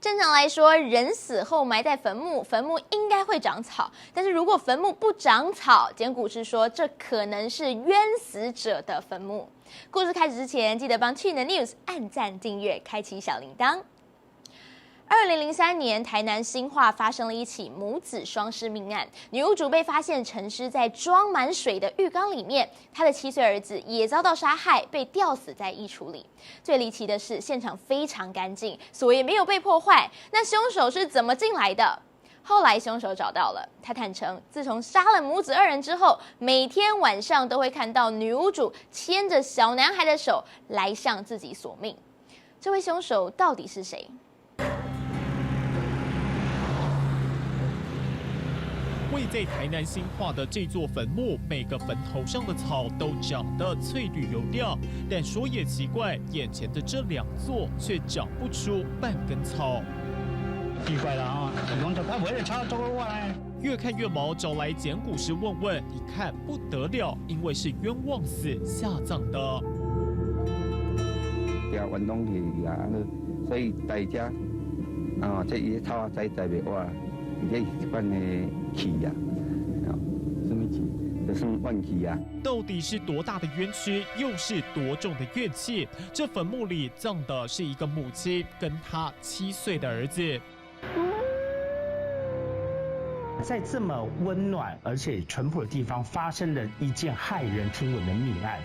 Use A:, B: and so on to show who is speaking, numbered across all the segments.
A: 正常来说，人死后埋在坟墓，坟墓应该会长草。但是如果坟墓不长草，简古是说这可能是冤死者的坟墓。故事开始之前，记得帮去年 News 按赞、订阅、开启小铃铛。2003年，台南新化发生了一起母子双尸命案，女屋主被发现沉尸在装满水的浴缸里面，她的7岁儿子也遭到杀害，被吊死在衣橱里。最离奇的是，现场非常干净，所以没有被破坏。那凶手是怎么进来的？后来凶手找到了，他坦诚，自从杀了母子2人之后，每天晚上都会看到女屋主牵着小男孩的手来向自己索命。这位凶手到底是谁？
B: 位在台南新化的这座坟墓，每个坟头上的草都长得翠绿油亮，但说也奇怪，眼前的这2座却长不出半根草。
C: 奇怪了啊！
B: 越看越毛，找来简古师问问，一看不得了，因为是冤枉死下葬的。
D: 运动去啊，所以大家这一草栽袂活。这是一般的气呀，什么气？就是怨气啊！
B: 到底是多大的冤屈，又是多重的怨气？这坟墓里葬的是一个母亲跟她7岁的儿子。
C: 在这么温暖而且淳朴的地方，发生了一件骇人听闻的命案。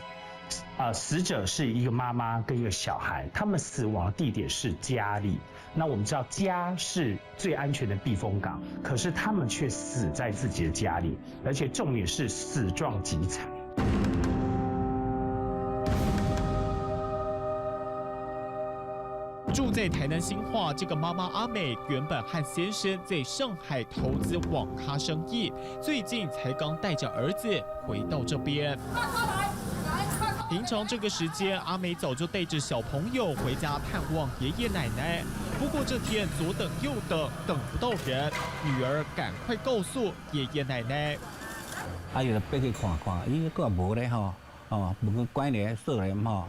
C: 死者是一个妈妈跟一个小孩，他们死亡地点是家里。那我们知道家是最安全的避风港，可是他们却死在自己的家里，而且重点是死状极惨。
B: 住在台南新化这个妈妈阿美，原本和先生在上海投资网咖生意，最近才刚带着儿子回到这边。平常这个时间，阿美早就带着小朋友回家探望爷爷奶奶。不过这天左等右等，等不到人，女儿赶快告诉爷爷奶奶。
E: 啊，就爬去看看，伊个无咧吼，无关咧说咧吼，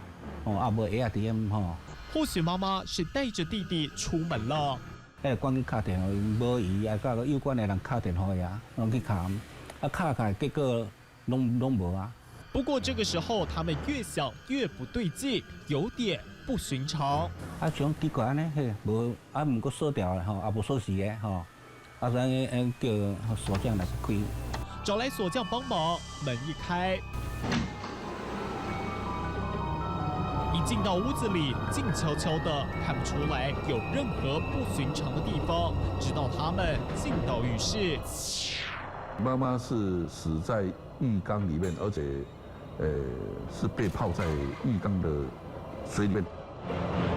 E: 啊无鞋啊伫吼。
B: 或许妈妈是带着弟弟出门了。
E: 赶去敲电话，无伊啊，甲有关的人敲电话呀，拢去敲，啊敲，结果拢无啊。
B: 不过这个时候，他们越想越不对劲，有点不寻常。
E: 啊，像奇怪呢，嘿，无啊，毋过锁掉了吼，啊无锁匙的吼，啊，所以叫锁匠来开。
B: 找来锁匠帮忙，门一开，一进到屋子里，静悄悄的，看不出来有任何不寻常的地方。直到他们进到浴室，
F: 妈妈是死在浴缸里面，而且。是被泡在浴缸的水里面。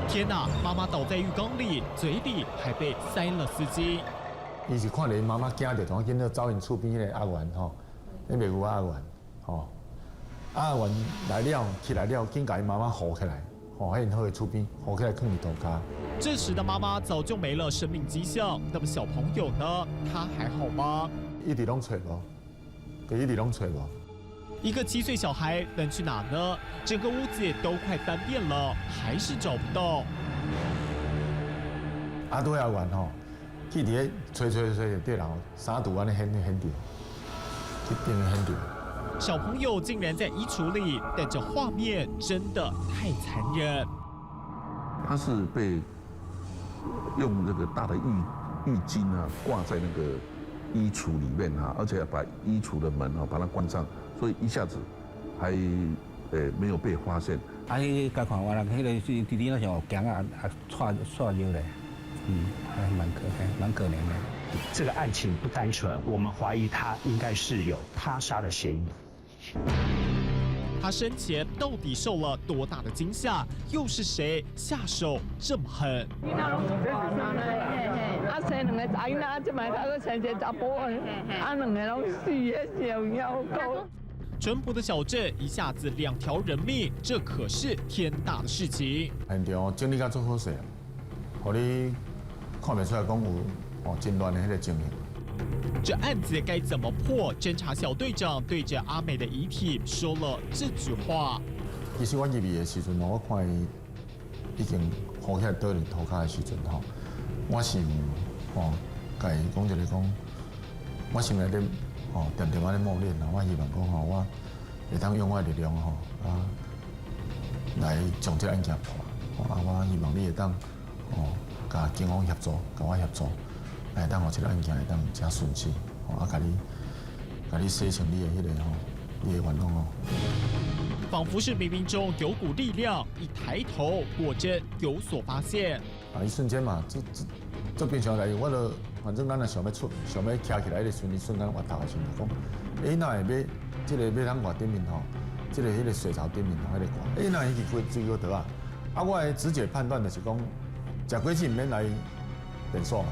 B: 天哪！妈妈倒在浴缸里，嘴里还被塞了丝巾。
G: 伊是看见妈妈惊着，同紧要找因厝边迄个阿元吼，迄卖牛阿元吼，阿元来了，起来了，紧甲伊妈妈扶起来，吼，喺因好个厝边扶起来，放伫涂骹。
B: 这时的妈妈早就没了生命迹象，那么小朋友呢？他还好吗？
G: 一直拢找无，就一直拢找无。
B: 一个7岁小孩能去哪呢？整个屋子都快翻遍了，还是找不到。
G: 阿多阿元吼，去伫咧吹就对啦，三度安尼显着，去变显着。
B: 小朋友竟然在衣橱里，但这画面真的太残忍。
F: 他是被用那个大的浴巾啊挂在那个衣橱里面啊，而且把衣橱的门啊把它关上。所以一下子还没有被发现。
E: 啊，迄甲看我人，迄个是弟弟那像惊啊踹尿嘞，还蛮可怜的。
C: 这个案情不单纯，我们怀疑他应该是有他杀的嫌疑。
B: 他生前到底受了多大的惊吓？又是谁下手这么狠？
H: 啊，生2个仔啦，即摆还佫生一个查甫的，啊，2个拢死的，小夭狗。
B: 淳朴的小镇一下子2条人命，这可是天大的事情。
G: 现场整理甲足好势，互你看袂出来讲有真乱的迄个情形。
B: 这案子该怎么破？侦查小队长对着阿美的遗体说了这句话。
G: 其实我入去的时阵，我看伊已经扶起来倒入涂骹的时阵吼，我是甲伊讲一个讲，我心内咧点点仔咧磨练啦。我希望讲我会当用我的力量来将这个案件破。我希望你会当甲警方协助，甲我协助，来当互这个案件会当真顺利。甲你洗清你的你的冤枉
B: 仿佛是冥冥中有股力量，一抬头，果真有所发现。
G: 一瞬间嘛，这平常来，我就反正咱也想要想要徛起来的时阵，瞬间滑头的时阵讲，哪会买这个要通挂顶面这个迄个水槽顶面迄个挂，哪去追过倒啊？我的直觉判断就是讲，食果子唔免来便所嘛，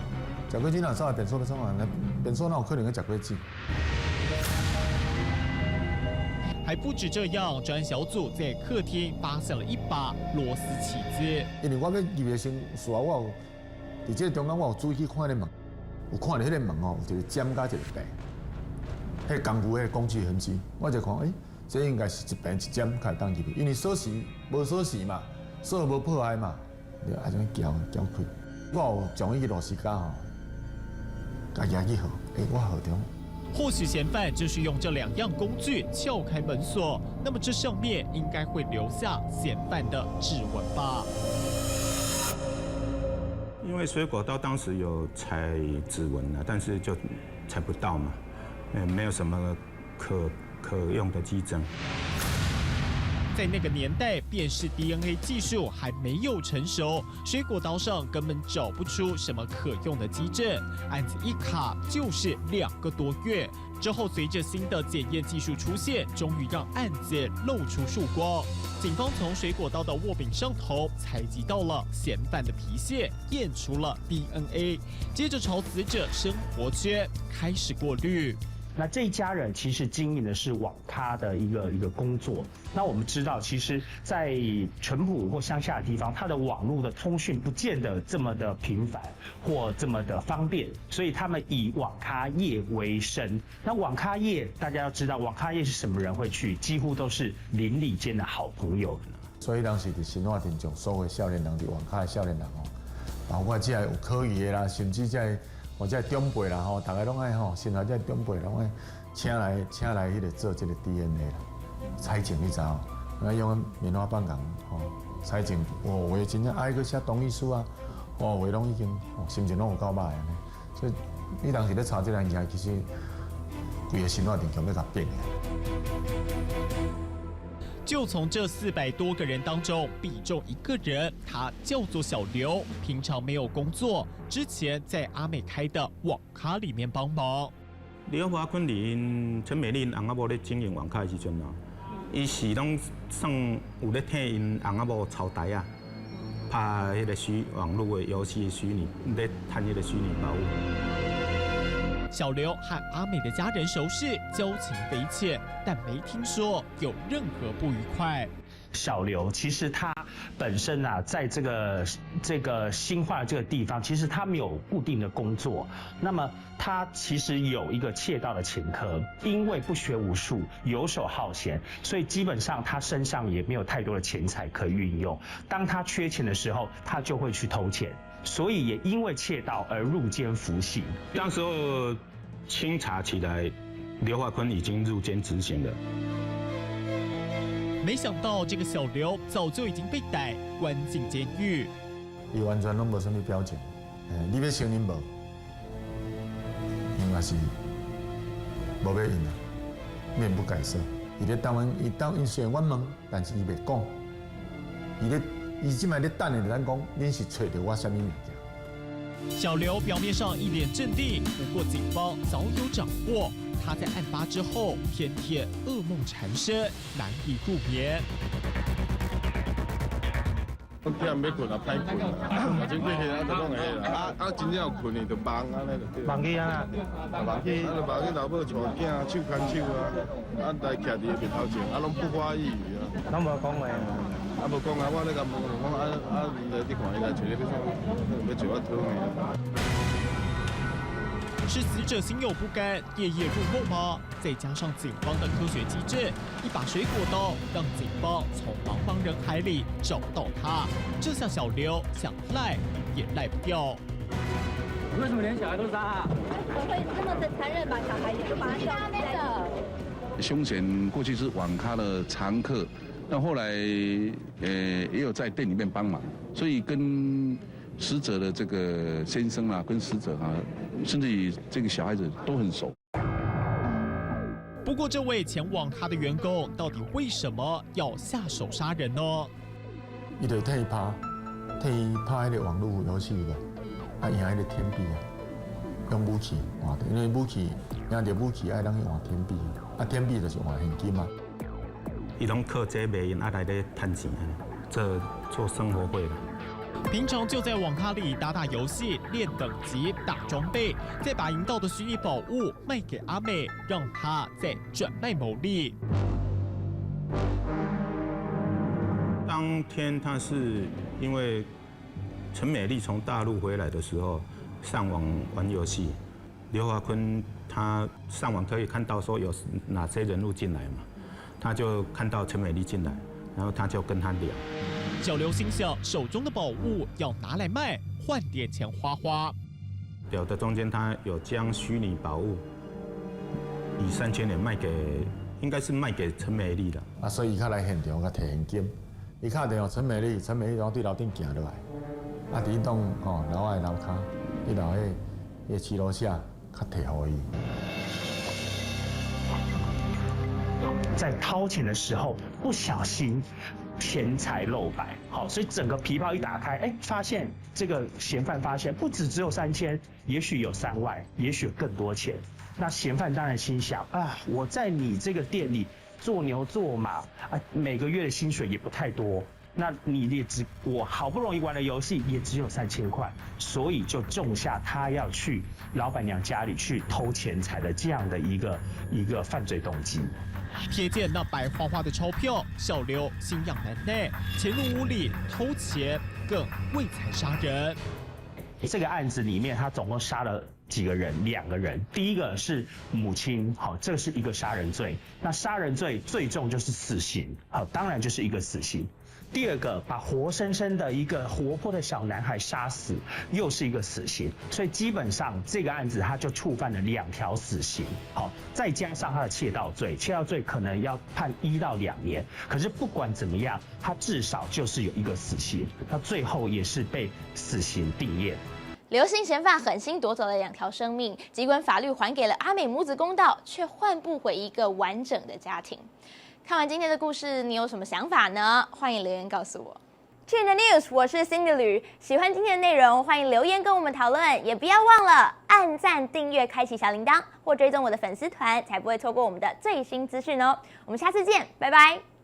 G: 食果子哪走来便所要创啊？便所哪有可能去食果子？
B: 还不止这样，专案小组在客厅发现了一把螺丝起子。
G: 因为我要入的时候，我有伫这个中间，我有注意去看迄个门，有看到迄个门有一个尖加一个柄，迄个工具迄个工具痕迹，我就看，这应该是一柄一尖开当入去，因为锁匙无锁匙嘛，锁无破开嘛，就安怎撬开。我有将伊个螺丝架甲压去好，我好中。
B: 或许嫌犯就是用这2样工具撬开门锁，那么这上面应该会留下嫌犯的指纹吧？
I: 因为水果刀当时有采指纹了，但是就采不到嘛，没有什么可用的基证。
B: 在那个年代，辨识 DNA 技术还没有成熟，水果刀上根本找不出什么可用的基证。案子一卡就是2个多月。之后，随着新的检验技术出现，终于让案子露出曙光。警方从水果刀的握柄上头采集到了嫌犯的皮屑，验出了 DNA， 接着朝死者生活圈开始过滤。
C: 那这一家人其实经营的是网咖的一个工作。那我们知道，其实，在淳朴或乡下的地方，它的网络的通讯不见得这么的频繁或这么的方便，所以他们以网咖业为生。那网咖业大家要知道，网咖业是什么人会去？几乎都是邻里间的好朋友。
G: 所以当时伫新化镇上所有少年人，伫网咖的少年人包括这有可疑的啦，甚至这或者长辈啦大家拢爱现在这长辈拢爱请来迄个做这个 DNA 啦，采证你知用棉花棒讲采证，话真正爱去写同意书啊，话拢已经心情拢有够歹安尼，所以你当时咧查这个案件，其实规个新化镇强要甲变的。
B: 就从这400多个人当中比中一个人，他叫做小刘，平常没有工作，之前在阿美开的网咖里面帮忙。
I: 刘华坤因陈美丽因翁仔某咧经营网咖的时阵伊是拢送有咧替因翁仔某抄台啊，拍迄个网络的游戏的虚拟，咧赚迄个虚拟宝物。
B: 小刘和阿美的家人熟识，交情匪浅，但没听说有任何不愉快。
C: 小刘其实他本身在这个新化这个地方，其实他没有固定的工作。那么他其实有一个窃盗的前科，因为不学无术，游手好闲，所以基本上他身上也没有太多的钱财可运用。当他缺钱的时候，他就会去偷钱。所以也因为窃盗而入监服刑。
I: 当时候清查起来，刘华坤已经入监执行了。
B: 没想到这个小刘早就已经被逮关进监狱。
G: 伊完全拢无什么表情，你要承认无？应该是无要应啊，面不改色。伊咧因虽然阮问，但是伊袂讲。伊即摆咧等的，咱讲恁是找到我什么物件？
B: 小刘表面上一脸镇定，不过警方早有掌握，他在案发之后天天噩梦缠身，难以入眠。
J: 我今日要困也歹困啦，真过去就拢会啦，真正有困去就梦安尼就对。
C: 梦去啊？
J: 梦去老母带囝手牵手啊，来徛伫个面头前，拢不发一语啊。
C: 拢无讲话。
J: 无讲我咧甲问讲你看伊来找你要啥？要找我讨命。
B: 是死者心有不甘，夜夜入梦吗？再加上警方的科学机制，一把水果刀让警方从茫茫人海里找到他。这下小刘想赖也赖不掉。
K: 为什么连小孩都杀啊？
L: 怎么会这么的残忍，把小孩也都把他吊在的？
F: 凶嫌过去是网咖的常客，那后来也有在店里面帮忙，所以跟死者的这个先生啊，跟死者啊，甚至于这个小孩子都很熟。
B: 不过，这位前网咖的员工到底为什么要下手杀人呢？
G: 伊就替伊拍迄个网络游戏个，啊赢迄个天币啊，用武器换的，因为武器赢着武器爱当去换天币，啊天币就是换现金嘛。
I: 伊拢靠这卖因啊来咧赚钱，做生活费啦。
B: 平常就在网咖里打打游戏、练等级、打装备，再把赢到的虚拟宝物卖给阿美，让她再转卖牟利。
I: 当天他是因为陈美丽从大陆回来的时候上网玩游戏，刘华坤他上网可以看到说有哪些人物进来嘛，他就看到陈美丽进来，然后他就跟他聊。
B: 小刘心想，手中的宝物要拿来卖，换点钱花花。
I: 聊的中间，他有将虚拟宝物以3000元卖给，应该是卖给陈美丽的。
G: 啊，所以伊较来现场，甲摕现金。伊敲电话陈美丽，陈美丽然后对楼顶行落来，啊，伫栋楼外楼骹，迄楼迄七楼下，较摕互伊。
C: 在掏钱的时候不小心钱财露白，好，所以整个皮包一打开，发现这个嫌犯发现不只有3000，也许有3万，也许有更多钱。那嫌犯当然心想啊，我在你这个店里做牛做马啊，每个月的薪水也不太多，那你也我好不容易玩的游戏也只有3000块，所以就种下他要去老板娘家里去偷钱财的这样的一个犯罪动机。
B: 瞥见那白花花的钞票，小刘心痒难耐，潜入屋里偷钱，更为财杀人。
C: 这个案子里面，他总共杀了几个人？2个人。第一个是母亲，好，这是一个杀人罪。那杀人罪最重就是死刑，好，当然就是一个死刑。第二个，把活生生的一个活泼的小男孩杀死，又是一个死刑。所以基本上这个案子他就触犯了2条死刑，好，再加上他的窃盗罪，窃盗罪可能要判1到2年。可是不管怎么样，他至少就是有一个死刑，他最后也是被死刑定谳。
A: 刘姓嫌犯狠心夺走了2条生命，尽管法律还给了阿美母子公道，却换不回一个完整的家庭。看完今天的故事，你有什么想法呢？欢迎留言告诉我。去年的 news， 我是 Cindy 吕，喜欢今天的内容，欢迎留言跟我们讨论，也不要忘了按赞、订阅、开启小铃铛，或追踪我的粉丝团，才不会错过我们的最新资讯哦。我们下次见，拜拜。